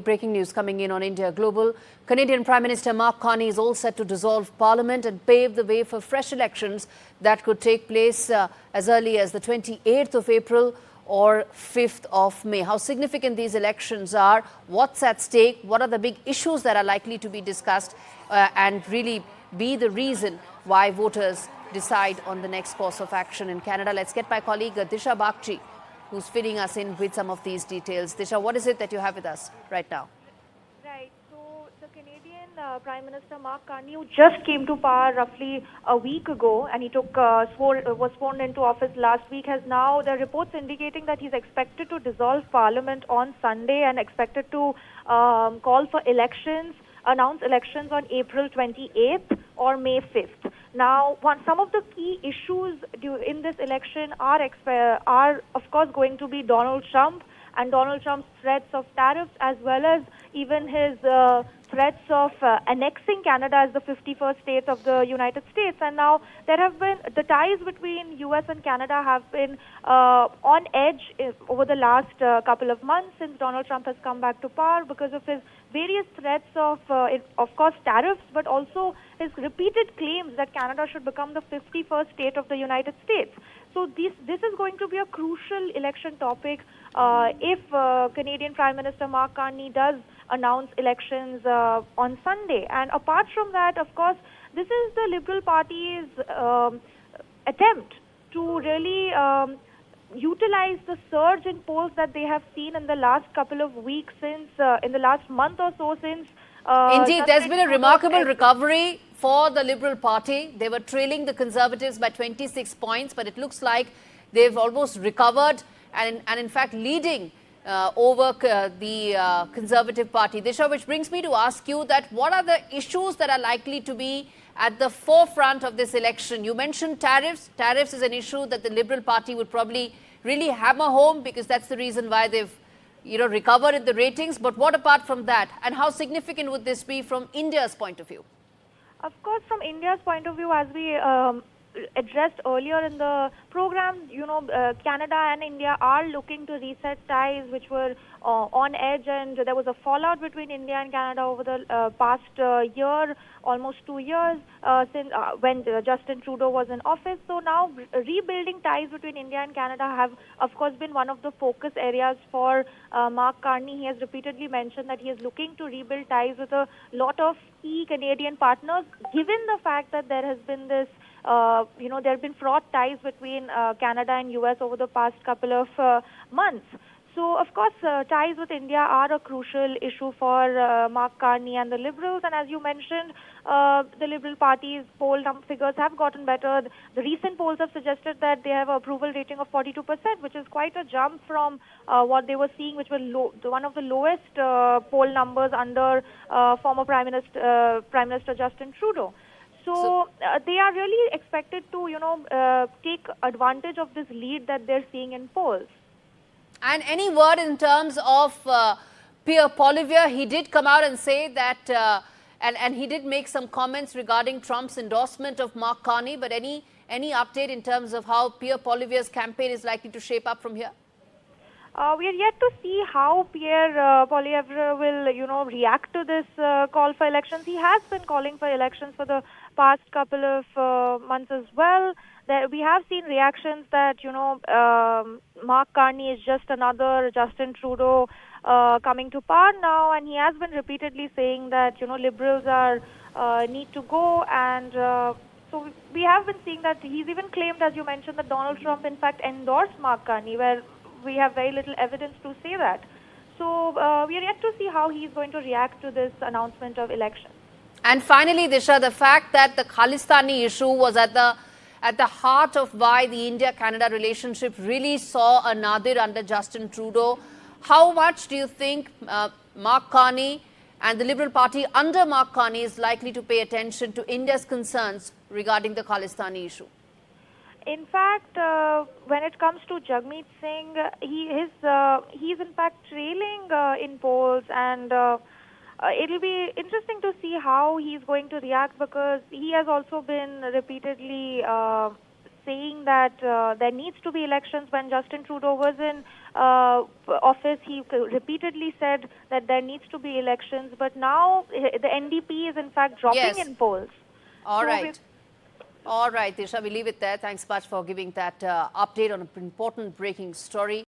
Breaking news coming in on India Global. Canadian Prime Minister Mark Carney is all set to dissolve Parliament and pave the way for fresh elections that could take place as early as the 28th of April or 5th of May. How significant these elections are, what's at stake, what are the big issues that are likely to be discussed and really be the reason why voters decide on the next course of action in Canada. Let's get my colleague Dishha Bagchi, who's filling us in with some of these details. Disha, what is it that you have with us right now? Right. So the Canadian Prime Minister Mark Carney, who just came to power roughly a week ago, and he was sworn into office last week, has now the reports indicating that he's expected to dissolve Parliament on Sunday and expected to call for elections, announce elections on April 28th or May 5th. Now, some of the key issues in this election are of course going to be Donald Trump and Donald Trump's threats of tariffs, as well as even his threats of annexing Canada as the 51st state of the United States. And now there have been the ties between US and Canada have been on edge over the last couple of months since Donald Trump has come back to power because of his various threats of course, tariffs, but also his repeated claims that Canada should become the 51st state of the United States. So this is going to be a crucial election topic if Canadian Prime Minister Mark Carney does announce elections on Sunday. And apart from that, of course, this is the Liberal Party's attempt to really utilize the surge in polls that they have seen in the last couple of weeks since, in the last month or so since. Indeed, there's been a remarkable recovery for the Liberal Party. They were trailing the Conservatives by 26 points, but it looks like they've almost recovered and in fact leading over the Conservative Party. Dishha, which brings me to ask you that what are the issues that are likely to be at the forefront of this election? You mentioned tariffs. Tariffs is an issue that the Liberal Party would probably really hammer home because that's the reason why they've recovered in the ratings. But what apart from that? And how significant would this be from India's point of view? Of course, from India's point of view, as we addressed earlier in the program, Canada and India are looking to reset ties which were on edge, and there was a fallout between India and Canada over the past year, almost 2 years, since when Justin Trudeau was in office. So now rebuilding ties between India and Canada have, of course, been one of the focus areas for Mark Carney. He has repeatedly mentioned that he is looking to rebuild ties with a lot of key Canadian partners, given the fact that there has been this there have been fraught ties between Canada and US over the past couple of months. So, of course, ties with India are a crucial issue for Mark Carney and the Liberals. And as you mentioned, the Liberal Party's poll figures have gotten better. The recent polls have suggested that they have an approval rating of 42%, which is quite a jump from what they were seeing, which were one of the lowest poll numbers under former Prime Minister Justin Trudeau. So they are really expected to, take advantage of this lead that they're seeing in polls. And any word in terms of Pierre Poilievre? He did come out and say that, and he did make some comments regarding Trump's endorsement of Mark Carney. But any update in terms of how Pierre Poilievre's campaign is likely to shape up from here? We are yet to see how Pierre Poilievre will, react to this call for elections. He has been calling for elections for the past couple of months as well. We have seen reactions that, Mark Carney is just another Justin Trudeau coming to power now, and he has been repeatedly saying that, Liberals need to go, and so we have been seeing that he's even claimed, as you mentioned, that Donald Trump in fact endorsed Mark Carney, where we have very little evidence to say that. So we are yet to see how he's going to react to this announcement of elections. And finally, Disha, the fact that the Khalistani issue was at the heart of why the India-Canada relationship really saw a nadir under Justin Trudeau. How much do you think Mark Carney and the Liberal Party under Mark Carney is likely to pay attention to India's concerns regarding the Khalistani issue? In fact, when it comes to Jagmeet Singh, he's in fact trailing in polls, and it'll be interesting to see how he's going to react, because he has also been repeatedly saying that there needs to be elections. When Justin Trudeau was in office, he repeatedly said that there needs to be elections. But now the NDP is in fact dropping Yes. in polls. All So right. All right, Dishha, we leave it there. Thanks much for giving that update on an important breaking story.